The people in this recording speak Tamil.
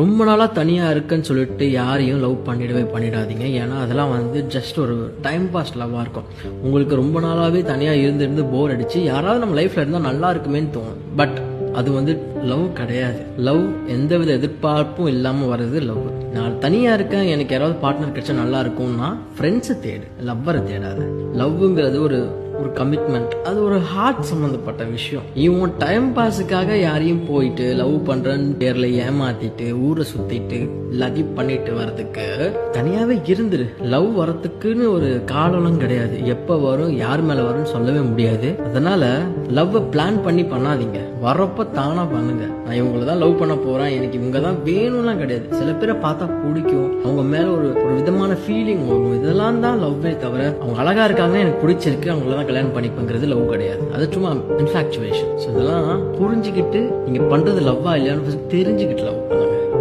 ரொம்ப நாளா தனியா இருக்கேன்னு சொல்லிட்டு யாரையும் லவ் பண்ணிடாதீங்க. ஏன்னா அதெல்லாம் ஜஸ்ட் ஒரு டைம் பாஸ் லவ்வா இருக்கும். உங்களுக்கு ரொம்ப நாளாவே தனியா இருந்து போர் அடிச்சு யாராவது நம்ம லைஃப்ல இருந்தா நல்லா இருக்குமேன்னு தோணும். பட் அது லவ் கிடையாது. லவ் எந்தவித எதிர்பார்ப்பும் இல்லாம வர்றது லவ். நான் தனியா இருக்கேன், எனக்கு யாராவது பார்ட்னர் கிடைச்சா நல்லா இருக்கும்னா ஃப்ரெண்ட்ஸை தேடு, லவ்வரை தேடாத. லவ்ங்கிறது ஒரு கமிட்மெண்ட், அது ஒரு ஹார்ட் சம்பந்தப்பட்ட விஷயம். இவன் டைம் பாஸுக்காக யாரையும் போயிட்டு லவ் பண்றேன்னு பேர்ல ஏமாத்திட்டு ஊரை சுத்திட்டு எல்லாத்தையும் பண்ணிட்டு வர்றதுக்கு தனியாவே இருந்துரு. லவ் வரத்துக்குன்னு ஒரு காலம் கிடையாது. எப்ப வரும், யார் மேல வரும்னு சொல்லவே முடியாது. அதனால லவ் பிளான் பண்ணி பண்ணாதீங்க, வரப்ப தானா பண்ணுங்க. நான் இவங்களதான் லவ் பண்ண போறேன், எனக்கு இவங்க தான் வேணும்லாம் கிடையாது. சில பேரை பார்த்தா பிடிக்கும், அவங்க மேல ஒரு விதமான ஃபீலிங் வரும். இதெல்லாம் தான் லவ்வே தவிர அவங்க அழகா இருக்காங்க, எனக்கு பிடிச்சிருக்கு, அவங்களதான் கல்யாணம் பண்ணிப்பங்கிறது லவ் கிடையாது. அது சும்மா இன்ஃபாக்சுவேஷன். இதெல்லாம் புரிஞ்சுக்கிட்டு நீங்க பண்றது லவ்வா இல்லையான்னு தெரிஞ்சுக்கிட்டு லவ் பண்ணுங்க.